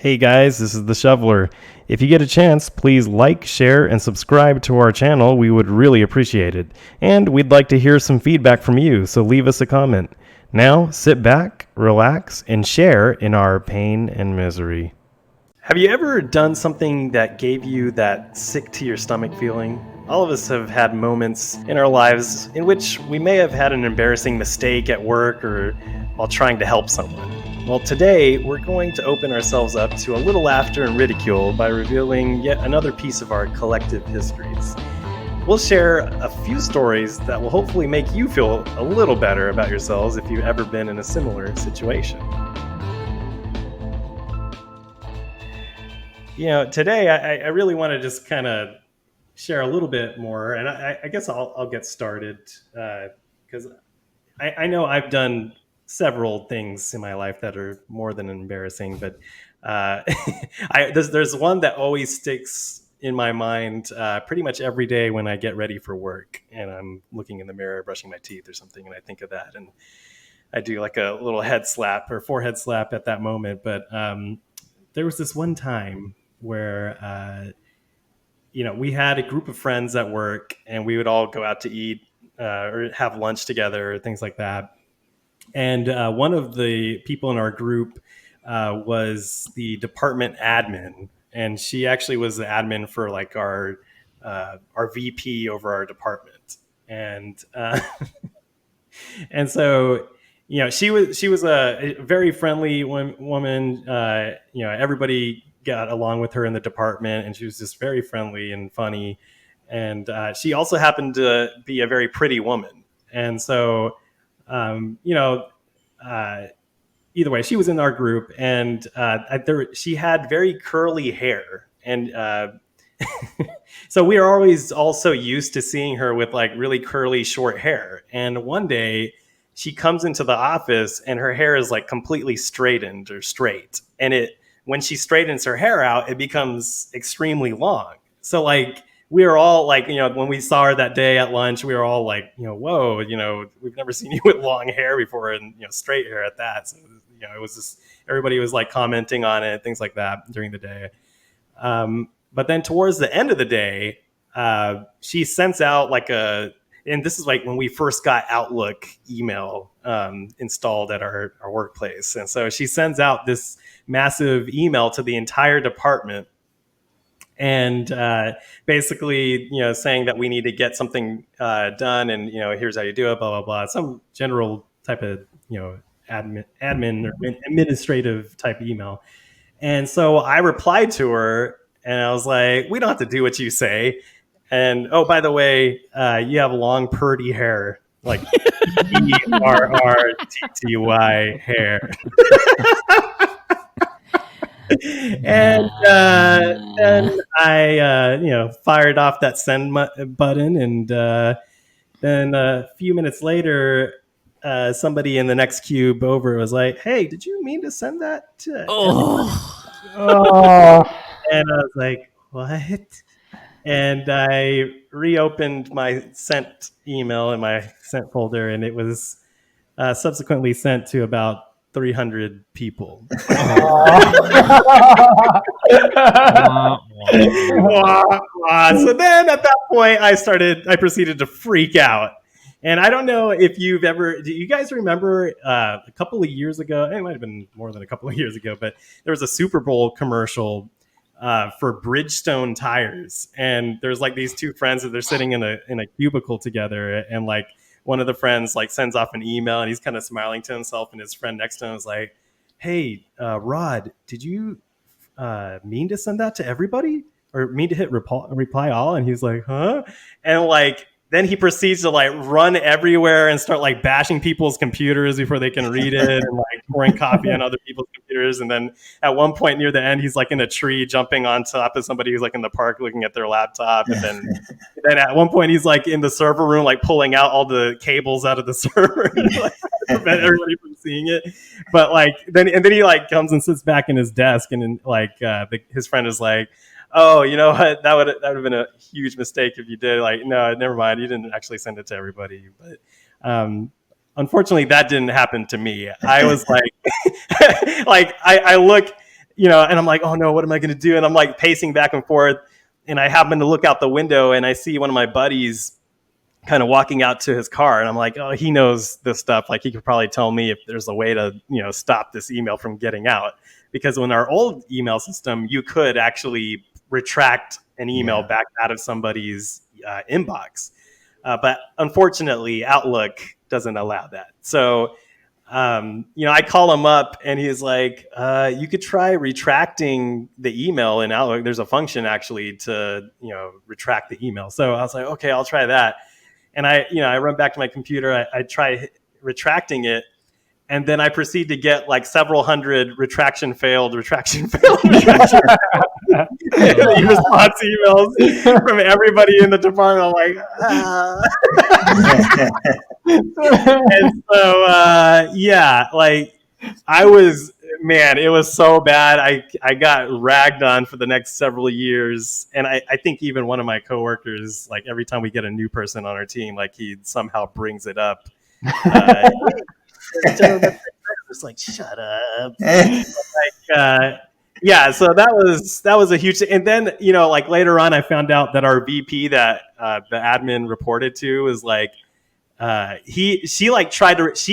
Hey guys, this is the Shoveler. If you get a chance, please like, share, and subscribe to our channel. We would really appreciate it. And we'd like to hear some feedback from you, so leave us a comment. Now, sit back, relax, and share in our pain and misery. Have you ever done something that gave you that sick to your stomach feeling? All of us have had moments in our lives in which we may have had an embarrassing mistake at work or while trying to help someone. Well, today we're going to open ourselves up to a little laughter and ridicule by revealing yet another piece of our collective histories. We'll share a few stories that will hopefully make you feel a little better about yourselves if you've ever been in a similar situation. Today I really want to just kind of share a little bit more, and I guess I'll get started because I know I've done several things in my life that are more than embarrassing, but there's one that always sticks in my mind pretty much every day when I get ready for work and I'm looking in the mirror, brushing my teeth or something, and I think of that, and I do like a little head slap or forehead slap at that moment. But there was this one time where we had a group of friends at work, and we would all go out to eat or have lunch together, or things like that. And one of the people in our group was the department admin, and she actually was the admin for like our VP over our department. And and so she was a very friendly woman. Everybody got along with her in the department, and she was just very friendly and funny. And she also happened to be a very pretty woman. And so, either way, she was in our group, and she had very curly hair. And so we are always also used to seeing her with like really curly short hair. And one day she comes into the office and her hair is like completely straightened or straight. And when she straightens her hair out, it becomes extremely long. So like we were all like, when we saw her that day at lunch, we were all like, whoa, we've never seen you with long hair before, and straight hair at that. So it was just, everybody was like commenting on it, things like that during the day. But then towards the end of the day, she sends out and this is like when we first got Outlook email installed at our workplace. And so she sends out this massive email to the entire department, and basically, saying that we need to get something done, and here's how you do it, blah blah blah, some general type of admin or administrative type email. And so I replied to her, and I was like, "We don't have to do what you say." And oh, by the way, you have long, purdy hair, like ERRTTY hair. And then I, fired off that send button, and then a few minutes later, somebody in the next cube over was like, "Hey, did you mean to send that to?" Oh. And I was like, "What?" And I reopened my sent email in my sent folder, and it was subsequently sent to about 300 people. So then at that point, I proceeded to freak out. And I don't know if do you guys remember a couple of years ago, it might have been more than a couple of years ago, but there was a Super Bowl commercial for Bridgestone tires. And there's like these two friends that they're sitting in a cubicle together, and like one of the friends like sends off an email, and he's kind of smiling to himself, and his friend next to him is like, "Hey, Rod, did you mean to send that to everybody, or mean to hit reply all?" And he's like, "Huh?" And like then he proceeds to like run everywhere and start like bashing people's computers before they can read it, and like pouring coffee on other people's computers. And then at one point near the end, he's like in a tree jumping on top of somebody who's like in the park looking at their laptop. And then at one point he's like in the server room, like pulling out all the cables out of the server like, to prevent everybody from seeing it. But like then he like comes and sits back in his desk, and then like his friend is like, "Oh, you know what? That would have been a huge mistake if you did." Like, no, never mind. You didn't actually send it to everybody. But unfortunately, that didn't happen to me. I was like, I look and I'm like, oh no, what am I going to do? And I'm like pacing back and forth, and I happen to look out the window and I see one of my buddies kind of walking out to his car, and I'm like, oh, he knows this stuff. Like, he could probably tell me if there's a way to, stop this email from getting out. Because in our old email system, you could actually retract an email back out of somebody's inbox. But unfortunately, Outlook doesn't allow that. So, I call him up and he's like, you could try retracting the email in Outlook. There's a function actually to, retract the email. So I was like, okay, I'll try that. And I run back to my computer. I try retracting it. And then I proceed to get like several hundred retraction failed response emails from everybody in the department. I'm like, and so, like it was so bad. I got ragged on for the next several years. And I think even one of my coworkers, like every time we get a new person on our team, like he somehow brings it up. Just like, shut up. So that was a huge thing. And then, like later on, I found out that our VP that the admin reported to was like, she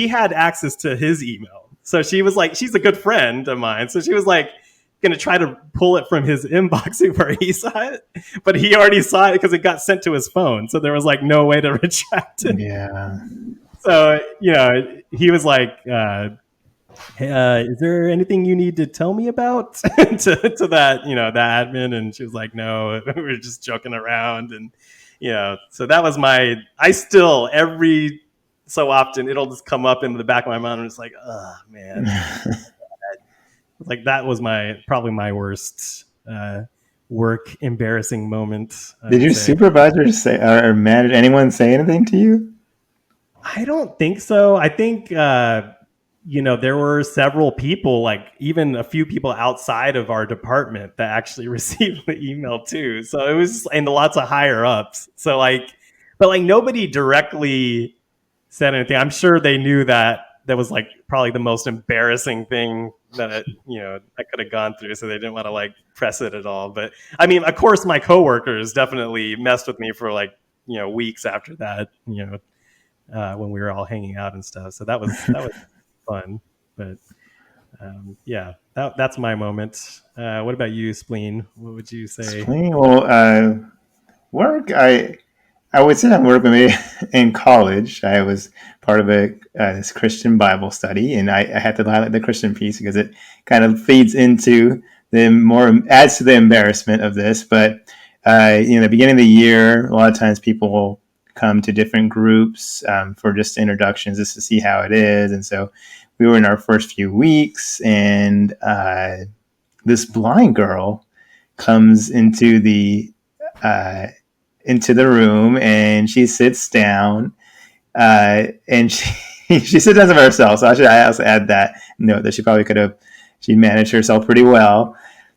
had access to his email. So she was like, she's a good friend of mine. So she was like, going to try to pull it from his inbox where he saw it, but he already saw it because it got sent to his phone. So there was like no way to retract it. Yeah. So, he was like, is there anything you need to tell me about to that, the admin? And she was like, no, we were just joking around. And, so that was I still, every so often, it'll just come up in the back of my mind. And it's like, oh, man. Like, that was probably my worst work embarrassing moment. Did your supervisor say, or manager, anyone say anything to you? I don't think so. I think, there were several people, like even a few people outside of our department that actually received the email too. So it was, and lots of higher ups. So but nobody directly said anything. I'm sure they knew that was like probably the most embarrassing thing that, I could have gone through. So they didn't want to like press it at all. But I mean, of course, my coworkers definitely messed with me for like, weeks after that, when we were all hanging out and stuff. So that was fun. But that's my moment. What about you, Spleen? What would you say? Spleen? Well, work. I would say I'm working in college. I was part of this Christian Bible study, and I had to highlight the Christian piece because it kind of feeds into adds to the embarrassment of this. But the beginning of the year, a lot of times people will come to different groups for just introductions, just to see how it is. And so we were in our first few weeks, and this blind girl comes into the room, and she sits down, and she sits down by herself. So I also add that note that she probably she managed herself pretty well.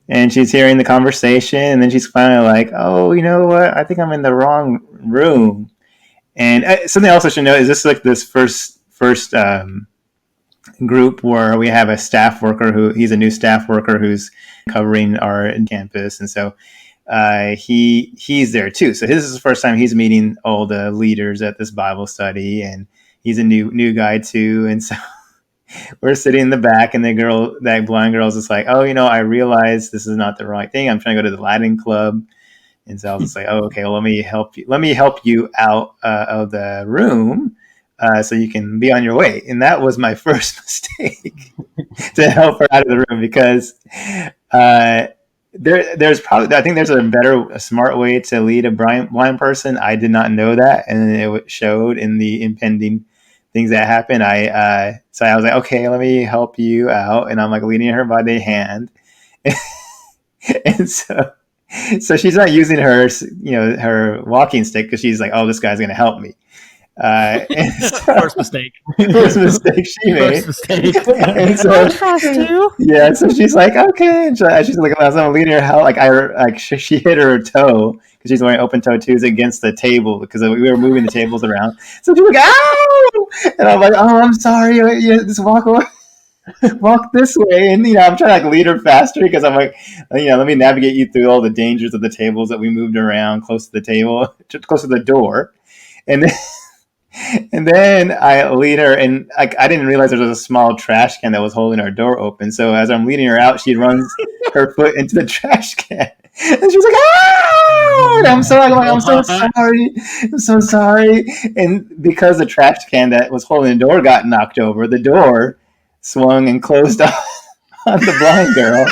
And she's hearing the conversation, and then she's finally like, oh, you know what? I think I'm in the wrong room. And something else I should know is this like this first group where we have a staff worker he's a new staff worker who's covering our campus, and so he's there too. So this is the first time he's meeting all the leaders at this Bible study, and he's a new guy too. And so we're sitting in the back, and that blind girl's just like, oh, I realize this is not the right thing. I'm trying to go to the Latin club. And so I was just like, oh, okay, well, let me help you out of the room so you can be on your way. And that was my first mistake to help her out of the room, because there's probably, I think there's a smart way to lead a blind person. I did not know that, and it showed in the impending things that happened. So I was like, okay, let me help you out, and I'm like leading her by the hand, and so she's not using her walking stick because she's like, oh, this guy's gonna help me. First mistake she made. First mistake. And so, yeah, so she's like, okay, and she's like, as I'm leading her, how she hit her toe because she's wearing open toe shoes against the table because we were moving the tables around. So she's like, ow, and I'm like, oh, I'm sorry, just walk away. walk this way. And, I'm trying to like lead her faster because I'm like, let me navigate you through all the dangers of the tables that we moved around close to the table, close to the door. And then, and then I lead her, and I didn't realize there was a small trash can that was holding our door open. So as I'm leading her out, she runs her foot into the trash can. And she's like, "Ah!" And I'm so sorry. I'm so sorry. And because the trash can that was holding the door got knocked over, the door swung and closed on the blind girl.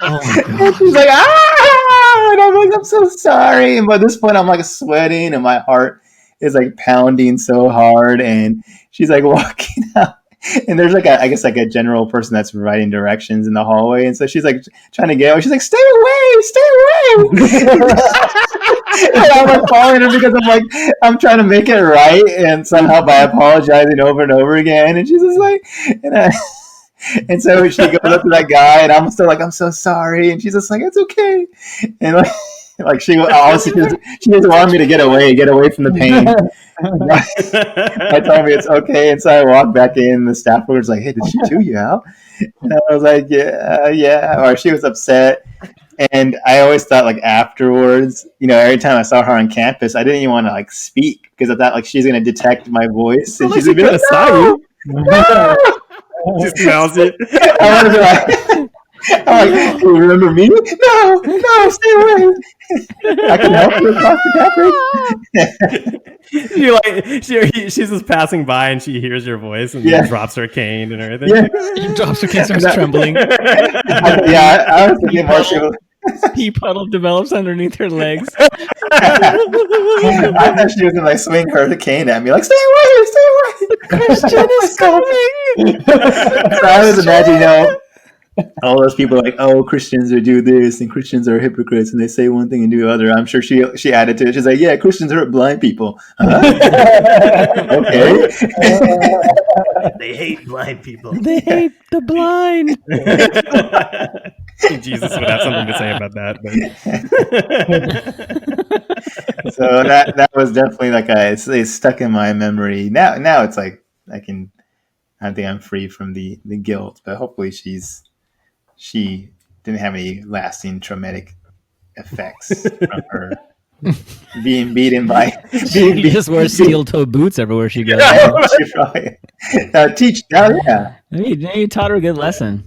Oh my And god. she's like, "Ah!" And I'm like, "I'm so sorry." And by this point, I'm like sweating, and my heart is like pounding so hard. And she's like walking out. And there's like I guess like a general person that's providing directions in the hallway, and so she's like trying to get away. She's like, "Stay away, stay away!" And I'm like following her because I'm trying to make it right, and somehow by apologizing over and over again. And she's just like, and so she goes up to that guy, and I'm still like, "I'm so sorry," and she's just like, "It's okay," and like she honestly she just wanted me to get away from the pain. I told me it's okay, and so I walked back in. The staff was like, "Hey, did she chew you out?" And I was like, "Yeah, yeah." Or she was upset, and I always thought like afterwards, every time I saw her on campus, I didn't even want to like speak because I thought like she's gonna detect my voice, and she's gonna be like, "No, no!" She smells it. I want to be like. I'm like, "Do you remember me?" No, stay away. I can help you across the She's just passing by and she hears your voice and then drops her cane and everything. Yeah. He drops her cane, starts trembling. I was thinking more she was. Pea puddle develops underneath her legs. I thought she was gonna like swing her cane at me, like, "Stay away! Christian is coming. So I was imagining, all those people are like, "Oh, Christians are do this, and Christians are hypocrites, and they say one thing and do the other." I'm sure she added to it. She's like, "Yeah, Christians hurt blind people." Huh? Okay. They hate blind people. They hate the blind. Jesus would have something to say about that. But. So that was definitely like it's stuck in my memory. Now it's like I think I'm free from the guilt, but hopefully she didn't have any lasting traumatic effects from her being beaten by. She just wears steel-toe boots everywhere she goes. She probably, yeah. You taught her a good lesson.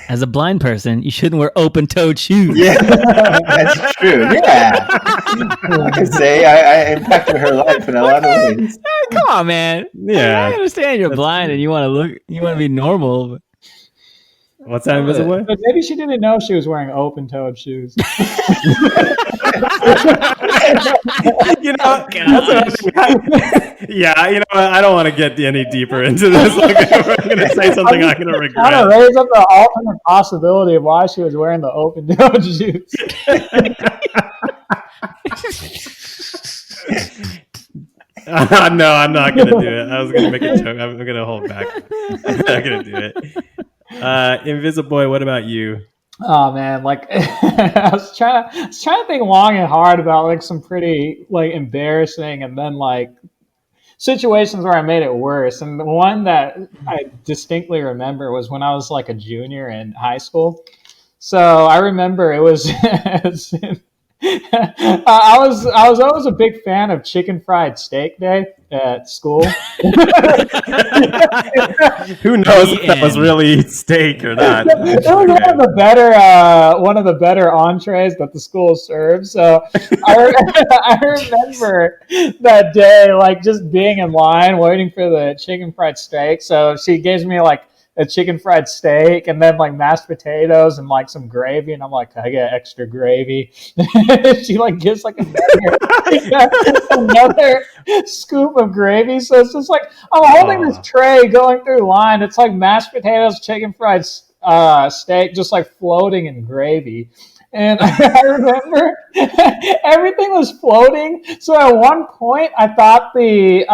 As a blind person, you shouldn't wear open-toed shoes. Yeah, that's true. Yeah, I could say I impacted her life in a lot of ways. Come on, man. Yeah, I understand you're blind and you want to be normal. But... What's that, Invisible? But maybe she didn't know she was wearing open-toed shoes. Yeah, I don't want to get any deeper into this. Like, we're going to say something I'm going to regret. Kind of raise up the alternate possibility of why she was wearing the open-toed shoes. No, I'm not going to do it. I was going to make a joke. I'm going to hold back. I'm not going to do it. Invisible Boy, what about you? Oh man, like I was trying to think long and hard about like some pretty like embarrassing and then like situations where I made it worse. And the one that I distinctly remember was when I was like a junior in high school. So I remember it was I was always a big fan of chicken fried steak day at school. Who knows if that was really steak or not? It was one of the better entrees that the school served. So I remember that day, like just being in line waiting for the chicken fried steak. So she gives me like a chicken fried steak and then like mashed potatoes and like some gravy, and I'm like, "I get extra gravy." She like gives like another scoop of gravy. So it's just like I'm holding this tray going through the line. It's like mashed potatoes, chicken fried steak, just like floating in gravy. And I remember everything was floating. So at one point, I thought the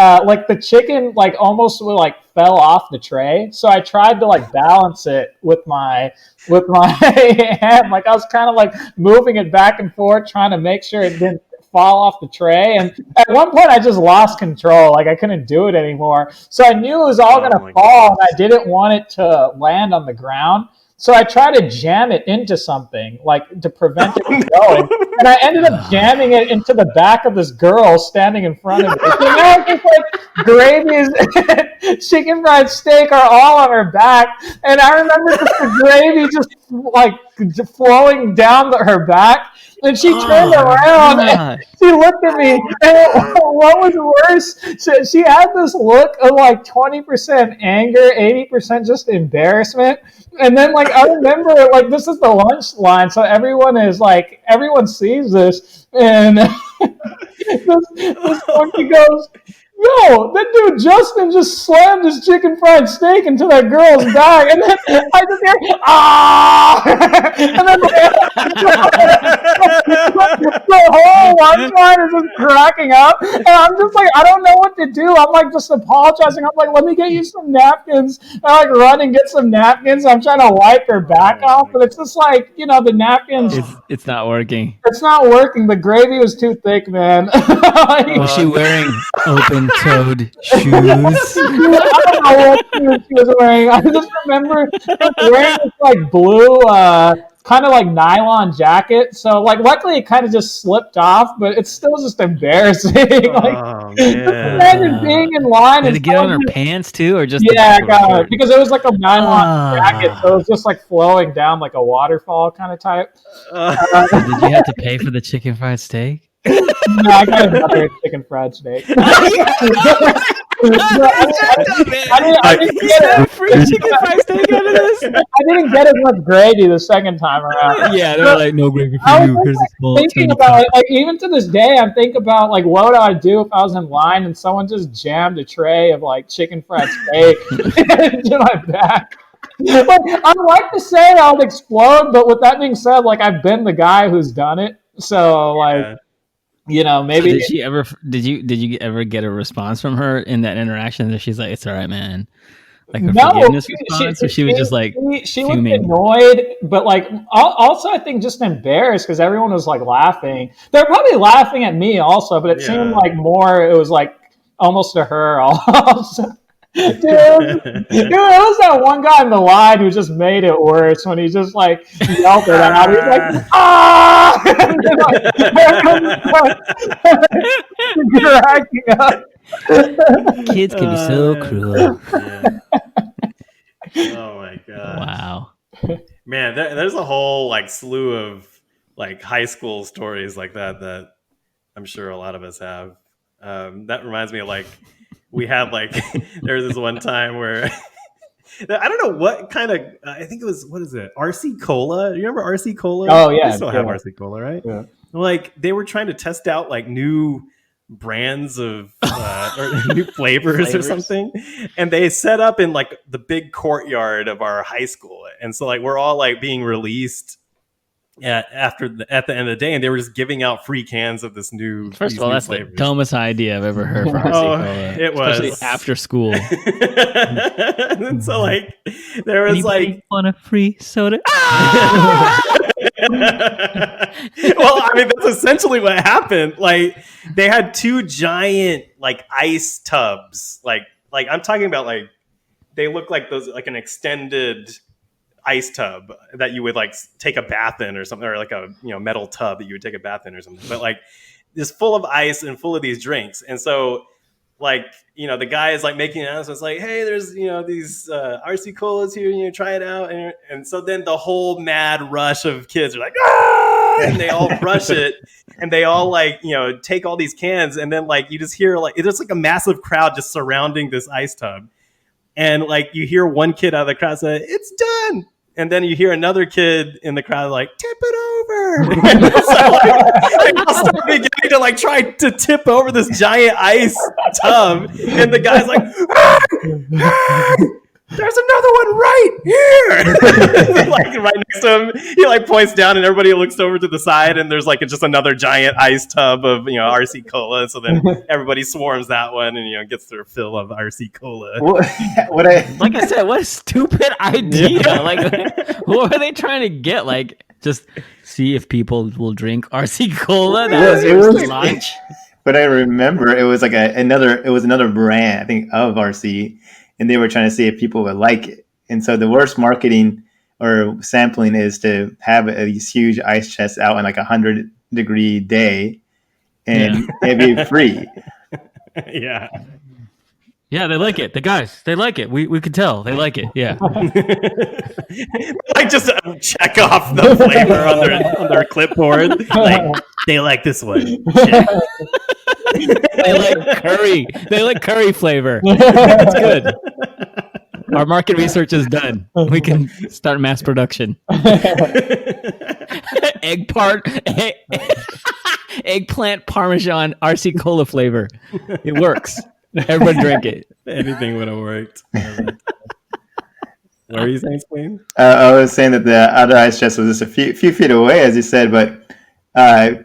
chicken like almost like fell off the tray. So I tried to like balance it with my hand. Like I was kind of like moving it back and forth, trying to make sure it didn't fall off the tray. And at one point, I just lost control. Like I couldn't do it anymore. So I knew it was all going to fall, and I didn't want it to land on the ground. So I tried to jam it into something, like to prevent it from going. And I ended up jamming it into the back of this girl standing in front of me. So now it's just like gravies, chicken fried steak are all on her back. And I remember just the gravy just like flowing down her back. And she turned around and she looked at me. And what was worse, she had this look of like 20% anger, 80% just embarrassment. And then, like, I remember, like, this is the lunch line, so everyone sees this, and this monkey goes, yo, that dude Justin just slammed his chicken fried steak into that girl's bag, and then I just hear, ah! And then the whole lunch line is just cracking up, and I'm just like, I don't know what to do. I'm like just apologizing. I'm like, let me get you some napkins. I like run and get some napkins. I'm trying to wipe her back off, but it's just like, you know, the napkins. It's not working. It's not working. The gravy was too thick, man. Was she wearing open-toed shoes? I don't know what shoes she was wearing. I just remember wearing this like blue, kind of like nylon jacket. So like, luckily it kind of just slipped off, but it's still just embarrassing. Like, imagine being in line. Did it get on her pants too, or just? Yeah, I got it because it was like a nylon jacket, so it was just like flowing down like a waterfall kind of type. Did you have to pay for the chicken fried steak? No, I got another chicken fried steak. I didn't get free chicken fried steak out of this. I didn't get as much gravy the second time around. Yeah, they're like, no gravy for I you. was Here's a small thinking about it, like even to this day, I'm thinking about like what would I do if I was in line and someone just jammed a tray of like chicken fried steak into my back. Like, I'd like to say I would explode, but with that being said, like I've been the guy who's done it, so like. You know, maybe. So did you ever get a response from her in that interaction that she's like, it's all right, man? Like a forgiveness response, or she was just like she was annoyed, but like also I think just embarrassed because everyone was like laughing. They're probably laughing at me also, but it seemed like more it was like almost to her also. Dude, it was that one guy in the line who just made it worse when he just like yelled it out. He was like, ah! And then, like, cracking up. Kids can be so cruel. Yeah. Oh my god! Wow, man, there's a whole like slew of like high school stories like that I'm sure a lot of us have. That reminds me of like. We had like there was this one time where I don't know what kind of I think it was what is it RC Cola? You remember RC Cola? Oh yeah, they still have RC Cola, right? Yeah. Like they were trying to test out like new brands of or new flavors or something, and they set up in like the big courtyard of our high school, and so like we're all like being released. At the end of the day, and they were just giving out free cans of this new. First of all, that's flavors. the dumbest idea I've ever heard for RC Cola. It was especially after school. And so, like, there was anybody want a free soda? Well, I mean, that's essentially what happened. Like, they had two giant like ice tubs. Like I'm talking about like they look like those like an extended ice tub that you would like take a bath in or something, or like a metal tub that you would take a bath in or something, but like this full of ice and full of these drinks. And so like the guy is like making announcements like, hey, there's these RC Colas here, try it out. And so then the whole mad rush of kids are like, ah! And they all rush it, and they all like take all these cans, and then like you just hear like it's like a massive crowd just surrounding this ice tub, and like you hear one kid out of the crowd say, it's done. And then you hear another kid in the crowd like, tip it over. So like, they all start beginning to like try to tip over this giant ice tub. And the guy's like, hey, there's another one right here. Like right next to him, he like points down, and everybody looks over to the side, and there's like just another giant ice tub of RC Cola. So then everybody swarms that one, and gets their fill of RC Cola. Like I said, what a stupid idea! Like, what are they trying to get? Like just see if people will drink RC Cola. It That was was- the launch. But I remember it was like another brand, I think, of RC, and they were trying to see if people would like it. And so the worst marketing or sampling is to have these huge ice chests out in like 100-degree day, and it'd be free. Yeah. Yeah, they like it. The guys, they like it. We could tell they like it. Yeah. Like just check off the flavor on their clipboard. Like they like this one. Check. They like curry. They like curry flavor. That's good. Our market research is done. We can start mass production. Eggplant Parmesan RC Cola flavor. It works. Everyone drink it. Anything would have worked. What are you saying, Spleen? I was saying that the other ice chest was just a few feet away, as you said, but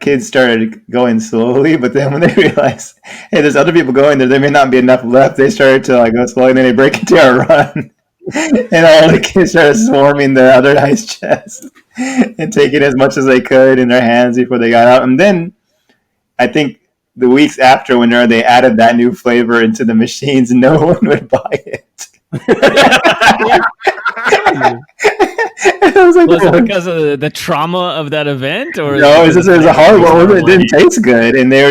kids started going slowly. But then when they realized, hey, there's other people going there may not be enough left, they started to like go slowly, and then they break into a run. And all the kids started swarming the other ice chest and taking as much as they could in their hands before they got out. And then I think the weeks after, when they added that new flavor into the machines, no one would buy it. Was it because of the trauma of that event, or no? It was a hard one. It didn't taste good, and they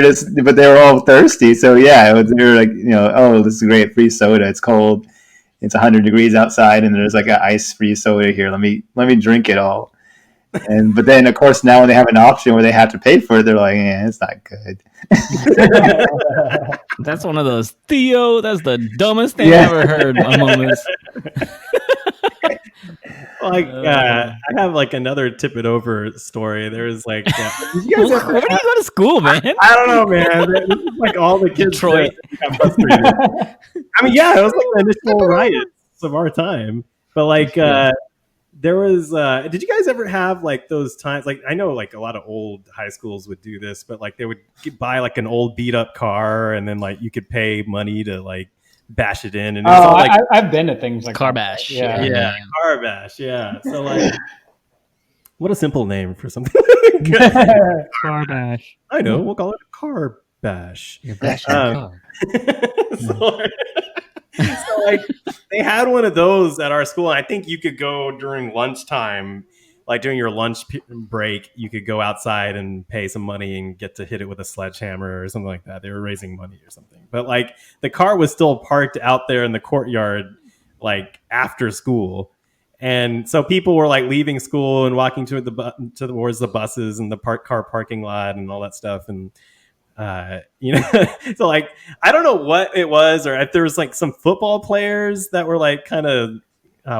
were all thirsty. So yeah, they were like, oh, this is great, free soda. It's cold. It's 100 degrees outside, and there's like an ice-free soda here. Let me drink it all. But then, of course, now when they have an option where they have to pay for it, they're like, yeah, it's not good. That's one of those, Theo, that's the dumbest thing I've ever heard moments. I have like another tip it over story. There's like, where do you go to school, man? I don't know, man. This is like all the kids Detroit. got frustrated. I mean, yeah, it was like the initial riots of our time. But like, there was. Did you guys ever have like those times? Like, I know like a lot of old high schools would do this, but like they would buy like an old beat up car, and then like you could pay money to like bash it in. And it was all, like, I've been to things like car bash. yeah, car bash. Yeah. So like, what a simple name for something. Car bash. I know. We'll call it a car bash. You're bashing a car. So like they had one of those at our school, and I think you could go during lunchtime, like during your lunch break, you could go outside and pay some money and get to hit it with a sledgehammer or something like that. They were raising money or something. But like the car was still parked out there in the courtyard, like after school. And so people were like leaving school and walking towards the buses and the car parking lot and all that stuff. And so like I don't know what it was, or if there was like some football players that were like kind of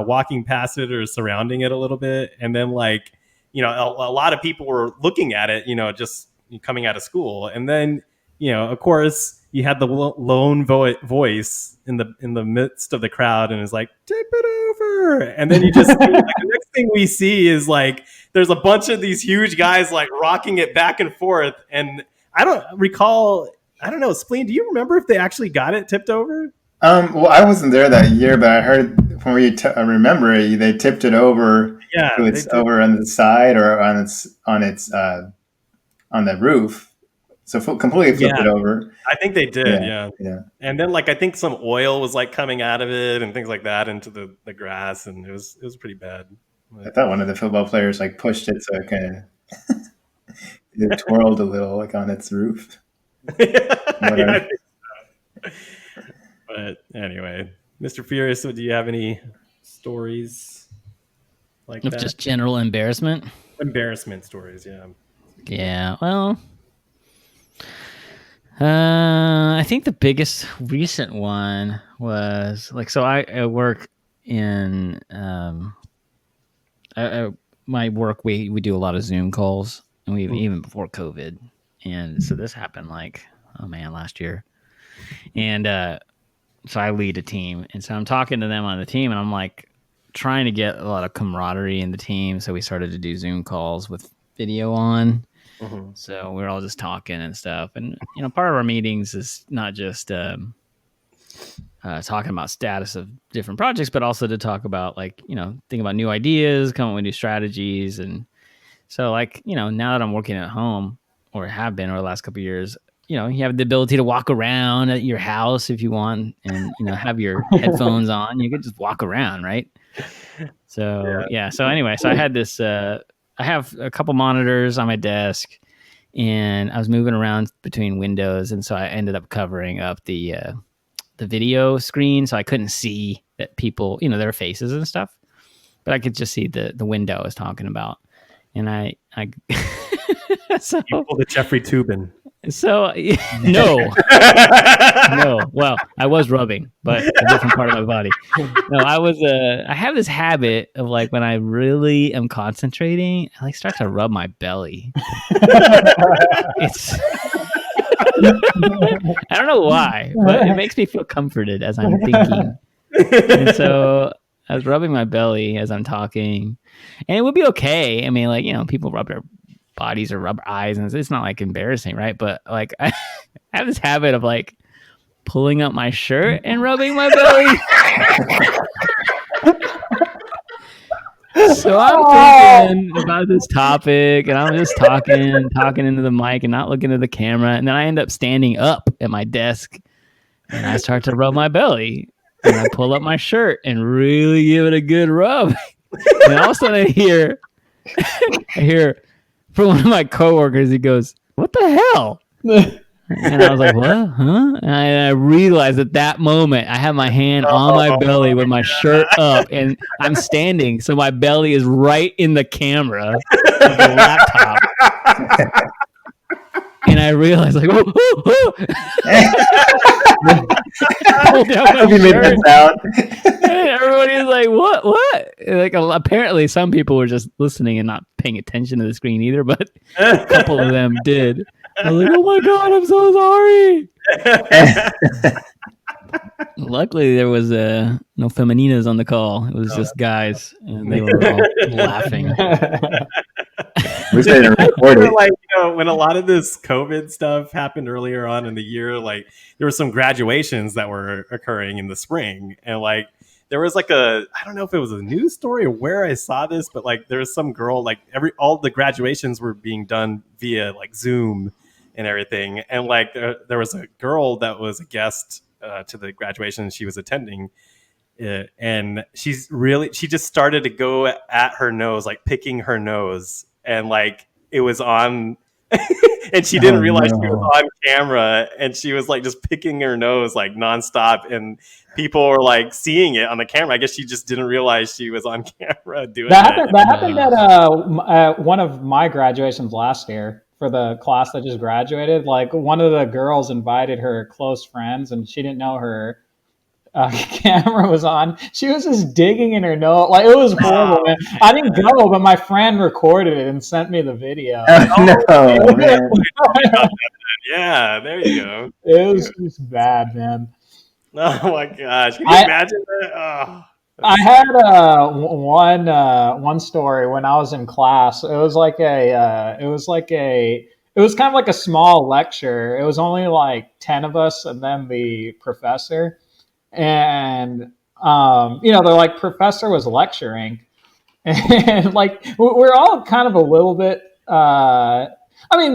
walking past it or surrounding it a little bit, and then like a lot of people were looking at it, just coming out of school, and then of course you had the lone voice in the midst of the crowd, and is like, tip it over, and then you just see, like, the next thing we see is like there's a bunch of these huge guys like rocking it back and forth, and I don't recall. I don't know, Spleen, do you remember if they actually got it tipped over? Well, I wasn't there that year, but I heard from where I remember they tipped it over. Yeah, so it's over on the side or on the roof. So completely flipped it over. I think they did. Yeah. And then like I think some oil was like coming out of it and things like that into the grass, and it was pretty bad. I thought one of the football players like pushed it so it kind of it twirled a little like on its roof. Yeah, but anyway, Mr. Furious, do you have any stories like that? Just general embarrassment? Embarrassment stories, yeah. Yeah, well, I think the biggest recent one was like, so I work in my work. We do a lot of Zoom calls, and we even before COVID, and so this happened like, oh man, last year, and so I lead a team, and so I'm talking to them on the team, and I'm like trying to get a lot of camaraderie in the team. So we started to do Zoom calls with video on. Mm-hmm. So we're all just talking and stuff. And, part of our meetings is not just talking about status of different projects, but also to talk about think about new ideas, come up with new strategies. And So like, now that I'm working at home or have been over the last couple of years, you have the ability to walk around at your house if you want and, have your headphones on. You could just walk around, right? So, yeah. So anyway, so I had this, I have a couple monitors on my desk and I was moving around between windows. And so I ended up covering up the video screen. So I couldn't see that people, their faces and stuff, but I could just see the window I was talking about. And I so You pulled a Jeffrey Toobin. So no. Well, I was rubbing, but a different part of my body. No, I have this habit of like when I really am concentrating, I like start to rub my belly. It's I don't know why, but it makes me feel comforted as I'm thinking. And so I was rubbing my belly as I'm talking, and it would be okay. I mean, like, people rub their bodies or rub eyes, and it's not like embarrassing, right? But like, I have this habit of like pulling up my shirt and rubbing my belly. So I'm thinking about this topic, and I'm just talking into the mic and not looking at the camera, and then I end up standing up at my desk, and I start to rub my belly. And I pull up my shirt and really give it a good rub. And all of a sudden I hear from one of my coworkers, he goes, "What the hell?" And I was like, "What? Huh?" And I realized at that moment I have my hand on my belly with my shirt up and I'm standing. So my belly is right in the camera of the laptop. And I realized, like, oh. Pulled down my shirt. And everybody's like, what? Like, apparently some people were just listening and not paying attention to the screen either, but a couple of them did. I was like, oh my God, I'm so sorry. Luckily, there was no femininas on the call. It was just guys, and they were all laughing. We said to record it. Like, when a lot of this COVID stuff happened earlier on in the year, like there were some graduations that were occurring in the spring, and like there was like I don't know if it was a news story or where I saw this, but like there was some girl, like all the graduations were being done via like Zoom and everything, and like there was a girl that was a guest to the graduation she was attending. And she just started to go at her nose, like picking her nose, and like it was on and she didn't realize she was on camera, and she was like just picking her nose like nonstop, and people were like seeing it on the camera. I guess she just didn't realize she was on camera doing that. That happened at one of my graduations last year for the class that just graduated. Like one of the girls invited her close friends, and she didn't know her camera was on. She was just digging in her nose. Like, it was horrible, man. I didn't go, but my friend recorded it and sent me the video. No, man. Yeah, there you go. It was just bad, man. Oh my gosh. Can you imagine that? Oh, I had one story when I was in class. It was kind of like a small lecture. It was only like 10 of us and then the professor. And they're like, professor was lecturing, and like we're all kind of a little bit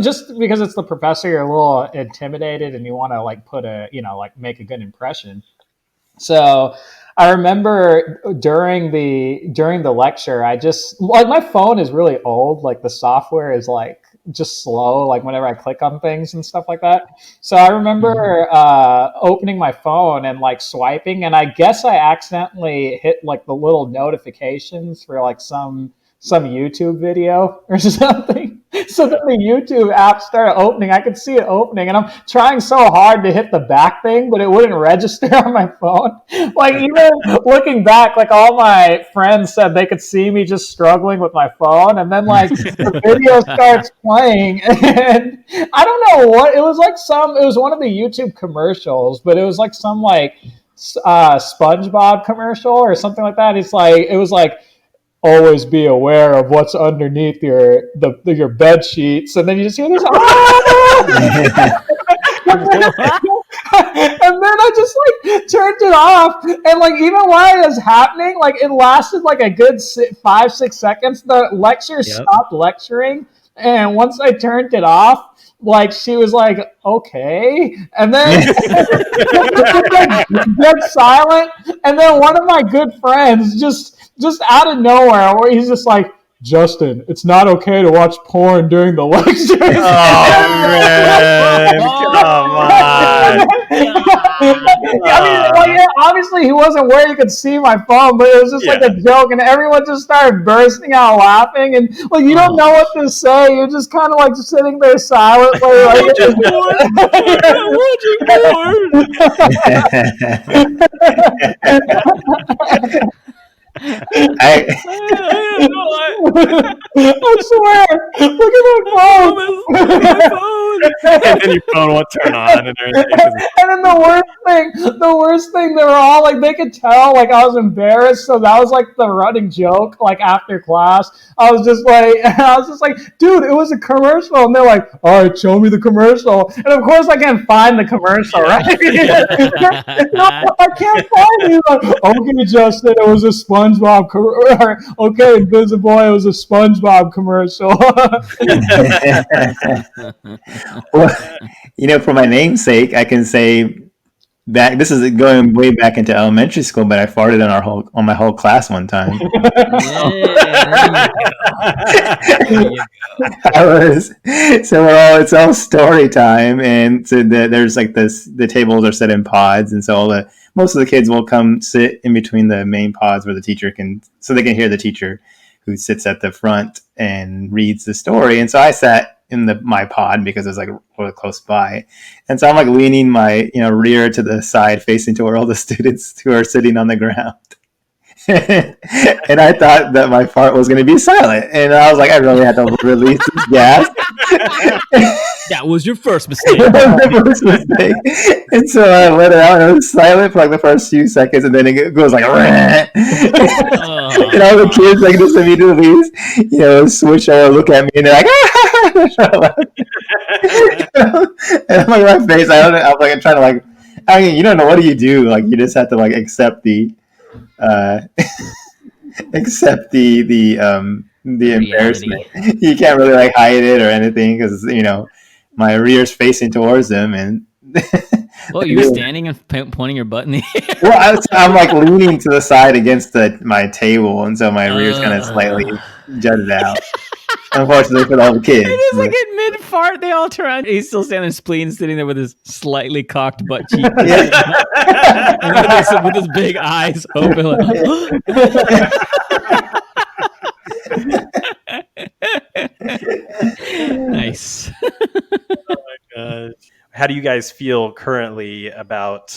just because it's the professor, you're a little intimidated and you want to like make a good impression. So I remember during the lecture, I just like, my phone is really old, like the software is like just slow, like whenever I click on things and stuff like that. So I remember opening my phone and like swiping, and I guess I accidentally hit like the little notifications for like some YouTube video or something. So then the YouTube app started opening. I could see it opening, and I'm trying so hard to hit the back thing, but it wouldn't register on my phone. Like, even looking back, like all my friends said they could see me just struggling with my phone, and then like the video starts playing, and I don't know what it was. Like it was one of the YouTube commercials, but it was like some like SpongeBob commercial or something like that. It was like always be aware of what's underneath your bed sheets, and then you just hear this. And then I just like turned it off, and like even while it was happening, like it lasted like a good 5 6 seconds. The lecturer stopped lecturing, and once I turned it off, like she was like, "Okay," and then like, dead silent. And then one of my good friends just out of nowhere, where he's just like, "Justin, it's not okay to watch porn during the lecture." Oh man, come on. I mean, like, yeah, obviously he wasn't where you could see my phone, but it was just like a joke, and everyone just started bursting out laughing, and like you don't know what to say. You're just kind of like sitting there silently, like watching porn. I I swear, look at my phone. And then your phone won't turn on and everything. And then the worst thing, they were all like, they could tell like I was embarrassed, so that was like the running joke. Like after class, I was just like, dude, it was a commercial, and they're like, all right, show me the commercial, and of course I can't find the commercial, right? No, I can't find it. Like, okay, Justin, it was a SpongeBob. Okay, Invisible, it was a SpongeBob commercial. Well, for my namesake, I can say back. This is going way back into elementary school, but I farted on my whole class one time. It's all story time, and so there's like this. The tables are set in pods, and so most of the kids will come sit in between the main pods where the teacher so they can hear the teacher who sits at the front and reads the story. And so I sat in my pod because it was like really close by, and so I'm like leaning my rear to the side, facing toward all the students who are sitting on the ground. And I thought that my fart was going to be silent, and I was like, I really had to release this gas. That was your first mistake. And so I let it out, and it was silent for like the first few seconds, and then it goes like, and all the kids like just immediately, switch over, look at me, and they're like, and I'm like, my face, I'm like, I'm trying to like, I mean, you don't know, what do you do? Like, you just have to like accept the embarrassment. You can't really like hide it or anything because my rear's facing towards them, and well, you were standing and pointing your butt in the air. Well, I'm like leaning to the side against my table, and so my rear's kind of slightly jutted out. Unfortunately for all the kids. It is like in mid fart, they all turn around. He's still standing spleen, sitting there with his slightly cocked butt cheek, and with his big eyes open. Nice. Oh my gosh. How do you guys feel currently about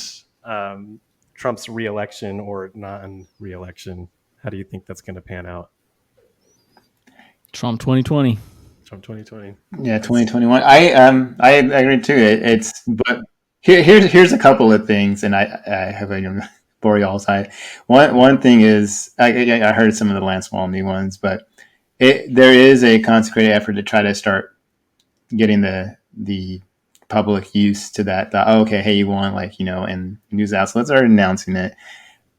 Trump's re-election or non-re-election? How do you think that's going to pan out? Trump 2020. Trump 2020. Yeah, 2021. I agree too. But here's a couple of things, and I have a bore you all side. One thing is I heard some of the Lance Walmsley ones, but there is a consecrated effort to try to start getting the public used to that. Okay, hey, you won, and news outlets are announcing it.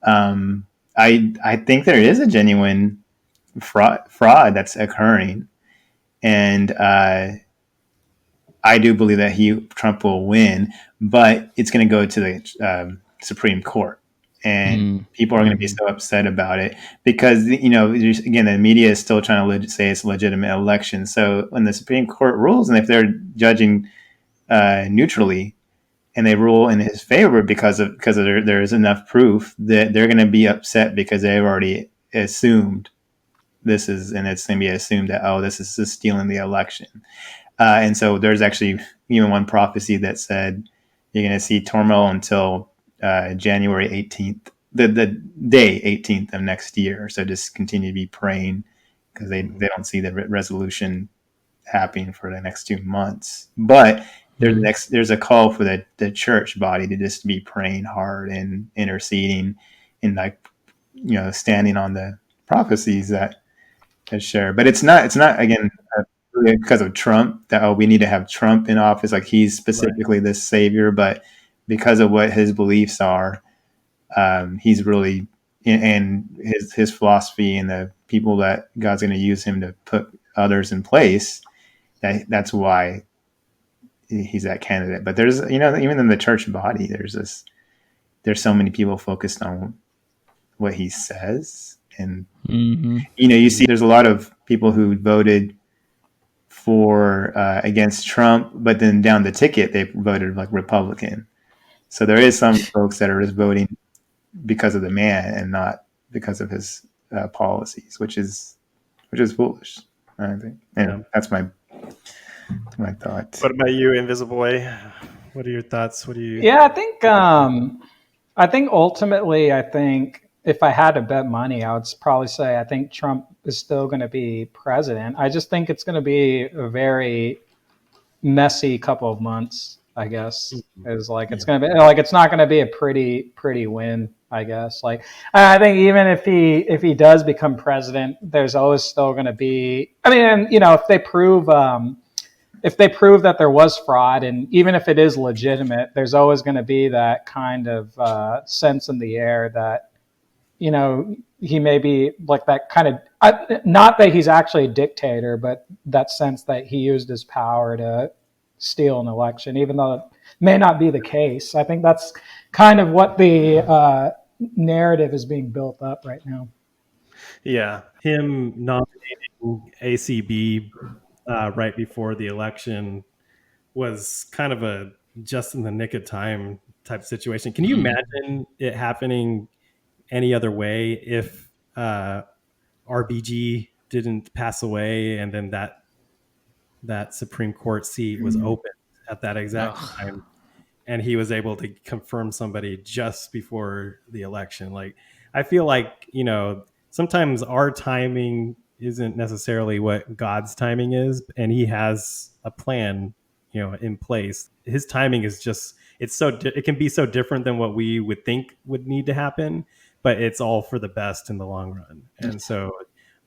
I think there is a genuine fraud that's occurring, and I do believe that Trump will win, but it's going to go to the Supreme Court, and people are going to be so upset about it because again, the media is still trying to say it's a legitimate election. So when the Supreme Court rules, and if they're judging neutrally, and they rule in his favor because there is enough proof, that they're going to be upset because they've already assumed and it's going to be assumed that this is stealing the election. And so there's actually even one prophecy that said you're going to see turmoil until January 18th, the day 18th of next year. So just continue to be praying because they don't see the resolution happening for the next 2 months. But there's a call for the church body to just be praying hard and interceding and standing on the prophecies that share. But it's not again because of Trump that we need to have Trump in office, like he's specifically this savior, but because of what his beliefs are, he's really and his philosophy and the people that God's going to use him to put others in place. That's why he's that candidate. But there's even in the church body, there's so many people focused on what he says, and you see there's a lot of people who voted for against Trump, but then down the ticket they voted like Republican. So there is some folks that are just voting because of the man and not because of his policies, which is foolish, I think. And that's my thought. What about you, Invisible Boy? What are your thoughts? What do you? Yeah, I think ultimately, I think if I had to bet money, I would probably say I think Trump is still going to be president. I just think it's going to be a very messy couple of months. I guess is like it's going to be like it's not going to be a pretty win. I guess like I think even if he does become president, there's always still going to be. I mean, if they prove that there was fraud, and even if it is legitimate, there's always going to be that kind of sense in the air that, he may be like that kind of, not that he's actually a dictator, but that sense that he used his power to steal an election, even though it may not be the case. I think that's kind of what the narrative is being built up right now. Yeah, him nominating ACB right before the election was kind of a just in the nick of time type situation. Can you imagine it happening any other way if RBG didn't pass away and then that Supreme Court seat was open at that exact time, and he was able to confirm somebody just before the election? Like, I feel like, sometimes our timing isn't necessarily what God's timing is, and he has a plan, in place. His timing is just, it can be so different than what we would think would need to happen, but it's all for the best in the long run. And so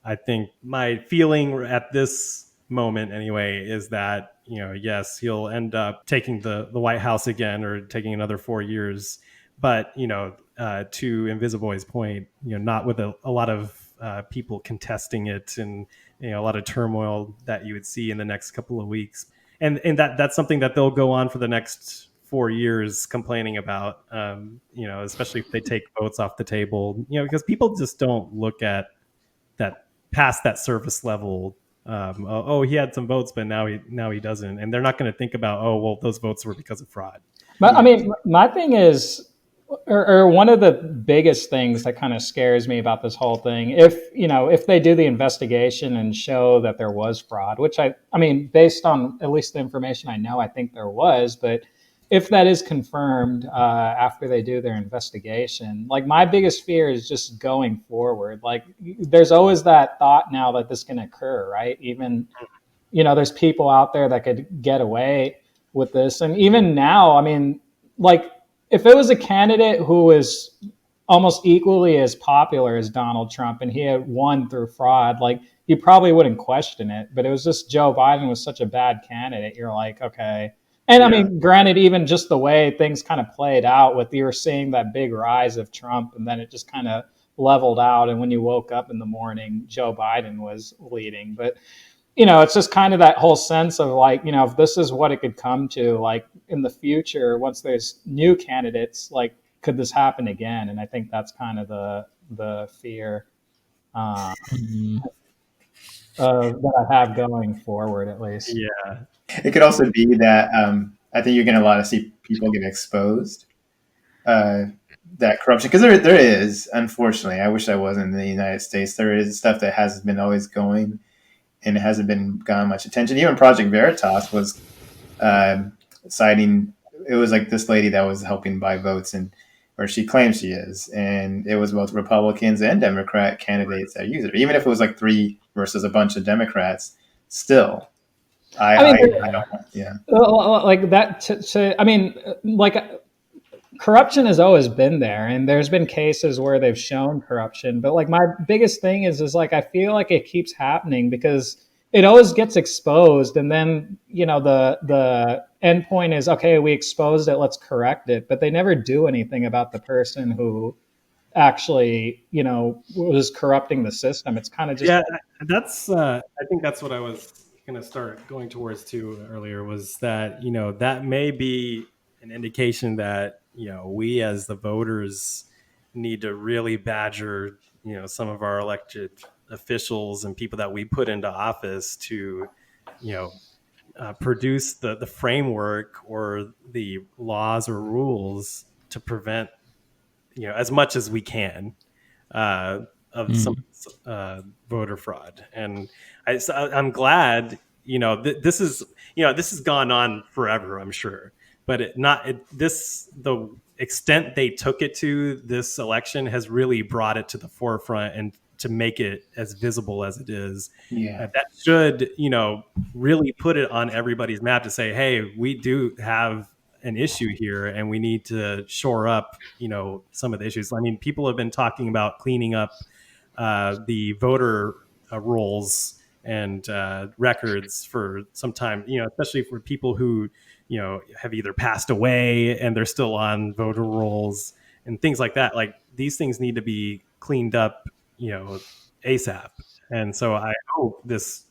I think my feeling at this moment anyway is that, yes, he'll end up taking the White House again or taking another 4 years, but to Invisible Boy's point, not with a lot of people contesting it, and a lot of turmoil that you would see in the next couple of weeks, and that's something that they'll go on for the next 4 years complaining about, especially if they take votes off the table, because people just don't look at that past that surface level. He had some votes, but now he doesn't, and they're not going to think about, those votes were because of fraud. But I mean, my thing is, or one of the biggest things that kind of scares me about this whole thing, if they do the investigation and show that there was fraud, which I mean, based on at least the information I know, I think there was, but if that is confirmed after they do their investigation, like my biggest fear is just going forward. Like there's always that thought now that this can occur, right? Even, there's people out there that could get away with this. And even now, I mean, like if it was a candidate who was almost equally as popular as Donald Trump and he had won through fraud, like you probably wouldn't question it. But it was just Joe Biden was such a bad candidate. You're like, okay. And I mean, granted, even just the way things kind of played out with you were seeing that big rise of Trump and then it just kind of leveled out. And when you woke up in the morning, Joe Biden was leading. But, it's just kind of that whole sense of like, if this is what it could come to, like in the future, once there's new candidates, like, could this happen again? And I think that's kind of the fear that I have going forward, at least. Yeah. It could also be that I think you're going to see people get exposed, that corruption, because there is, unfortunately, I wish I wasn't in the United States, there is stuff that has been always going and it hasn't been gotten much attention. Even Project Veritas was citing, it was like this lady that was helping buy votes, and or she claims she is, and it was both Republicans and Democrat candidates that use it. Even if it was like 3 versus a bunch of Democrats, still. I don't. Yeah. Like that. I mean, like corruption has always been there, and there's been cases where they've shown corruption. But like my biggest thing is like I feel like it keeps happening because it always gets exposed, and then the end point is, okay, we exposed it, let's correct it, but they never do anything about the person who actually was corrupting the system. It's kind of just Yeah, that's. I think that's what I was going to start going towards too earlier. Was that that may be an indication that we as the voters need to really badger some of our elected officials and people that we put into office to you know produce the framework or the laws or rules to prevent as much as we can uh, of some voter fraud. And I'm glad this is this has gone on forever, I'm sure, but this the extent they took it to this election has really brought it to the forefront and to make it as visible as it is. Yeah. That should really put it on everybody's map to say, hey, we do have an issue here and we need to shore up some of the issues. I mean, people have been talking about cleaning up the voter rolls and records for some time, especially for people who have either passed away and they're still on voter rolls and things like that. Like, these things need to be cleaned up ASAP. And so I hope this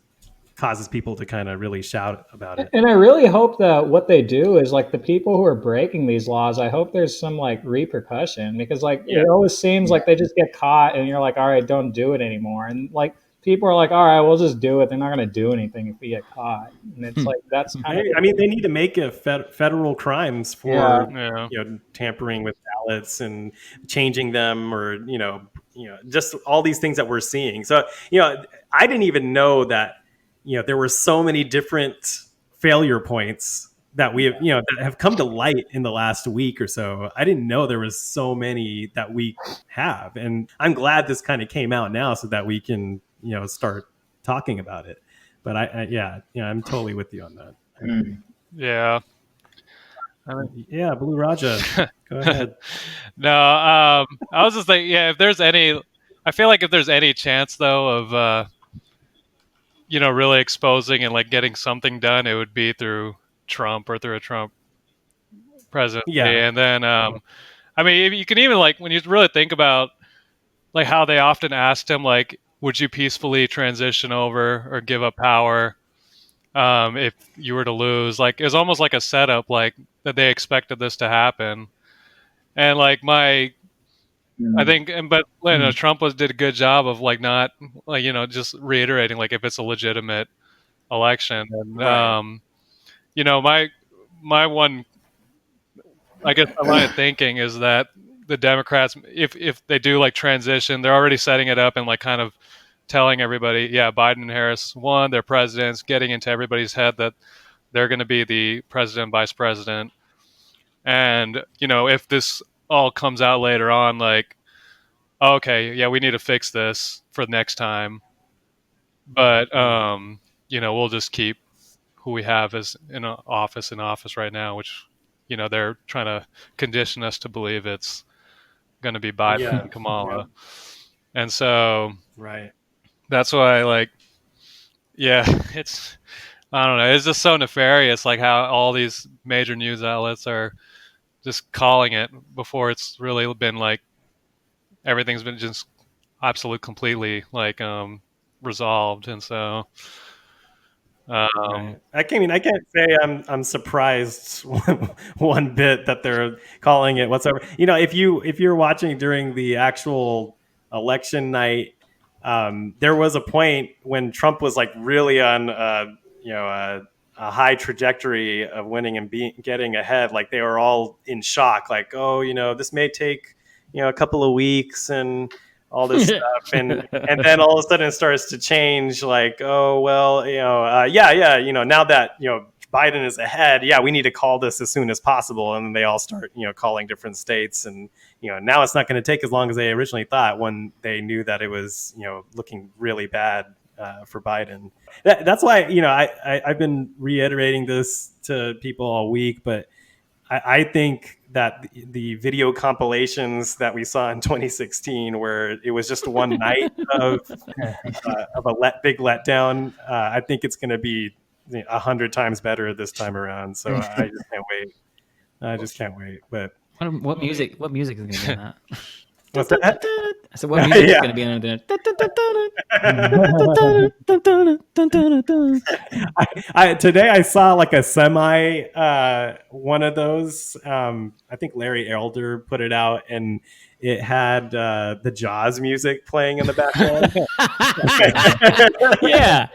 causes people to kind of really shout about it. And I really hope that what they do is, like, the people who are breaking these laws, I hope there's some like repercussion, because like it always seems like they just get caught and you're like, all right, don't do it anymore. And like people are like, all right, we'll just do it. They're not going to do anything if we get caught. And it's like, that's kind of, I mean, they need to make a federal crimes for tampering with ballots and changing them, or just all these things that we're seeing. So I didn't even know that there were so many different failure points that we have that have come to light in the last week or so. I didn't know there was so many that we have, and I'm glad this kind of came out now so that we can start talking about it. But I'm totally with you on that. Yeah. Yeah, Blue Raja, go ahead. No, I was just like, if there's any, I feel like if there's any chance though of really exposing and like getting something done, it would be through Trump or through a Trump presidency. Yeah. And then I mean, you can even, like, when you really think about like how they often asked him, like, would you peacefully transition over or give up power if you were to lose? Like, it was almost like a setup, like that they expected this to happen. And like I think, but Trump did a good job of like not like just reiterating like if it's a legitimate election. And Right. my one, I guess, my line of thinking is that the Democrats, if they do like transition, they're already setting it up and like kind of telling everybody, Biden and Harris won, they're presidents, getting into everybody's head that they're going to be the president, vice president. And if this all comes out later on, like, okay, we need to fix this for next time, but we'll just keep who we have as in office right now, which they're trying to condition us to believe it's going to be Biden and Kamala. And so Right. that's why, like, it's, I don't know, it's just so nefarious, like how all these major news outlets are just calling it before it's really been like everything's been just absolute completely like resolved. And so Right. I can't say I'm surprised one bit that they're calling it whatsoever. If you're watching during the actual election night, there was a point when Trump was like really on a high trajectory of winning and getting ahead. Like, they were all in shock, like, oh, this may take a couple of weeks and all this stuff, and then all of a sudden it starts to change, like, oh, well, now that Biden is ahead, we need to call this as soon as possible. And then they all start calling different states, and now it's not going to take as long as they originally thought, when they knew that it was looking really bad for Biden. That's why I've been reiterating this to people all week, but I think that the video compilations that we saw in 2016, where it was just one night of a big letdown, I think it's going to be 100 times better this time around. So I just can't wait. I just can't wait. But What music? What music is going to be in that? what's that? I said, what music is Yeah. going to be in it? Today I saw like a semi one of those. I think Larry Elder put it out, and it had the Jaws music playing in the background. Yeah.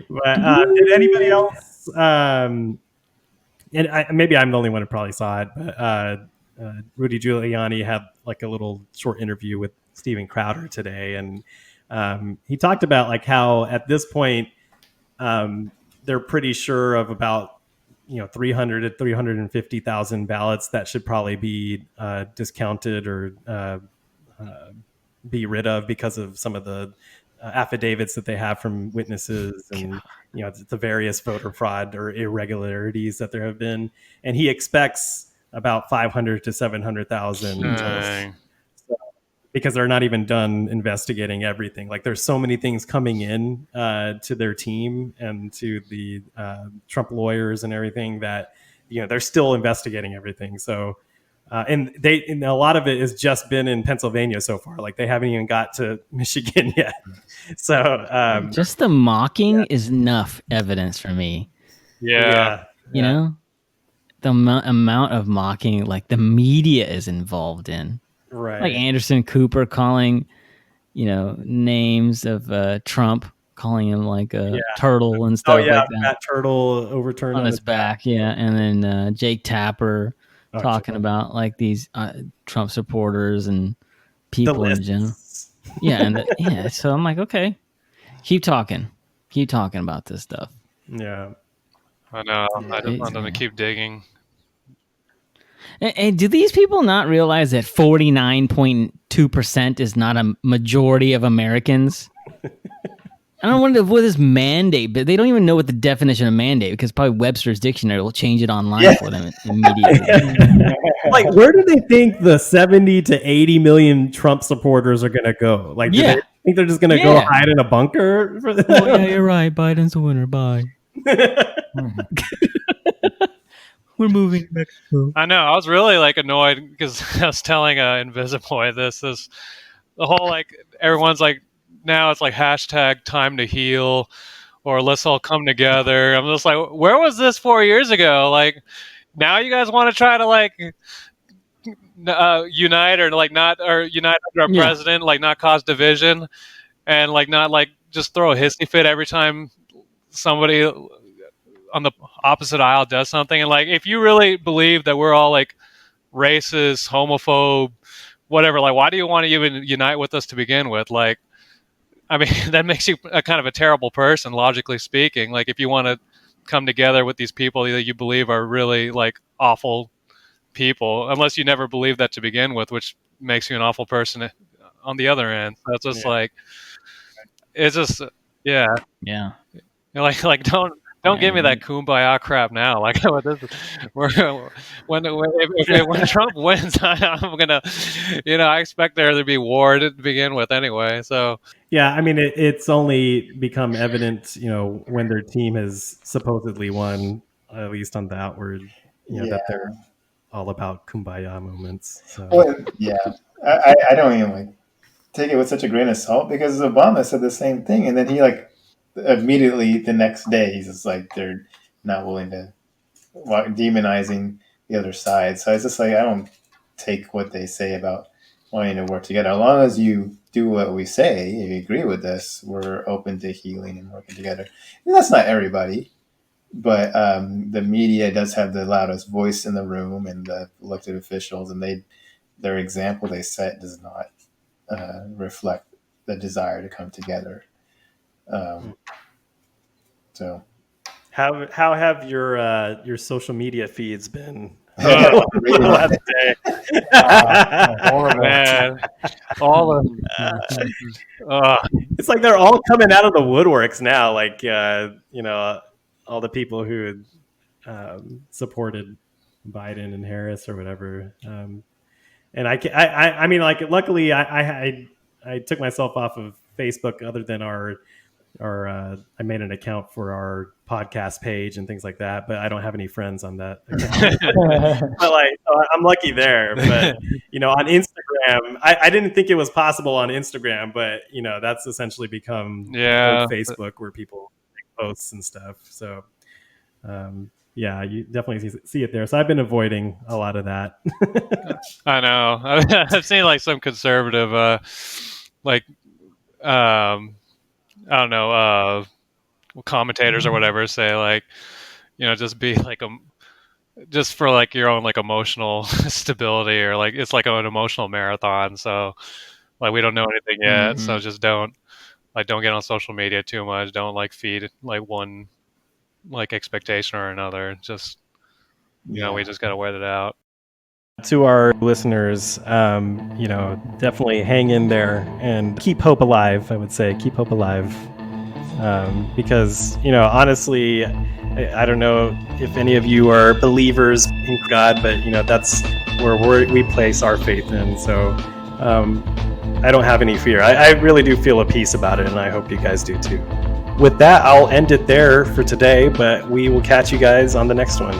But did anybody else? And maybe I'm the only one who probably saw it, but Rudy Giuliani had like a little short interview with Steven Crowder today, and he talked about like how at this point they're pretty sure of about 300 to 350,000 ballots that should probably be discounted or be rid of because of some of the affidavits that they have from witnesses and the various voter fraud or irregularities that there have been, and he expects about 500 to 700,000 Dang. because they're not even done investigating everything. Like there's so many things coming in to their team and to the Trump lawyers and everything that they're still investigating everything. So and a lot of it has just been in Pennsylvania so far. Like they haven't even got to Michigan yet. So just the mocking is enough evidence for me. Yeah. You know, the amount of mocking like the media is involved in. Right. Like Anderson Cooper calling, names of Trump, calling him like a turtle and stuff like that. That turtle overturned on his back. Yeah. And then Jake Tapper talking about like these Trump supporters and people in general. Yeah. So I'm like, okay, keep talking about this stuff. Yeah. I know. I just want them to keep digging. And do these people not realize that 49.2% is not a majority of Americans? I don't wonder what this mandate, but they don't even know what the definition of mandate, because probably Webster's dictionary will change it online for them immediately. Like, where do they think the 70 to 80 million Trump supporters are going to go? Like, do they think they're just going to go hide in a bunker? Oh, yeah, you're right. Biden's the winner. Bye. We're moving to Mexico. I know. I was really like annoyed because I was telling Invisiboy this is the whole like everyone's like now it's like hashtag time to heal or let's all come together. I'm just like, where was this 4 years ago? Like now you guys want to try to like unite or like not or unite under a president, like not cause division and like not like just throw a hissy fit every time somebody on the opposite aisle does something. And like if you really believe that we're all like racist, homophobe, whatever, like why do you want to even unite with us to begin with? Like I mean that makes you a kind of a terrible person, logically speaking. Like if you want to come together with these people that you believe are really like awful people, unless you never believed that to begin with, which makes you an awful person on the other end. So it's just like it's just like don't give me that kumbaya crap now. Like when Trump wins, I'm gonna, I expect there to be war to begin with anyway. So yeah, I mean it's only become evident, when their team has supposedly won, at least on the outward, that they're all about kumbaya moments. So. Well, I don't even like take it with such a grain of salt because Obama said the same thing, and then he like immediately the next day he's just like they're not willing to demonizing the other side. So it's just like I don't take what they say about wanting to work together. As long as you do what we say, if you agree with us, we're open to healing and working together. And that's not everybody, but the media does have the loudest voice in the room, and the elected officials, and their example they set does not reflect the desire to come together. So, how have your social media feeds been Last day. Horrible. Man, all of It's like they're all coming out of the woodworks now. Like, all the people who supported Biden and Harris or whatever. And I mean, like, luckily, I took myself off of Facebook, other than I made an account for our podcast page and things like that, but I don't have any friends on that account. But like, I'm lucky there. But on Instagram, I didn't think it was possible on Instagram, but that's essentially become old Facebook, where people make posts and stuff. So yeah, you definitely see it there. So I've been avoiding a lot of that. I know. I've seen like some conservative, like, I don't know, commentators or whatever say like, just be like just for like your own like emotional stability, or like it's like an emotional marathon. So like we don't know anything yet, so just don't get on social media too much. Don't like feed like one like expectation or another. Just we just gotta wait it out. To our listeners, definitely hang in there and keep hope alive. I would say keep hope alive, because honestly, I don't know if any of you are believers in God, but that's where we place our faith in. So I don't have any fear. I really do feel a peace about it, and I hope you guys do too. With that, I'll end it there for today, but we will catch you guys on the next one.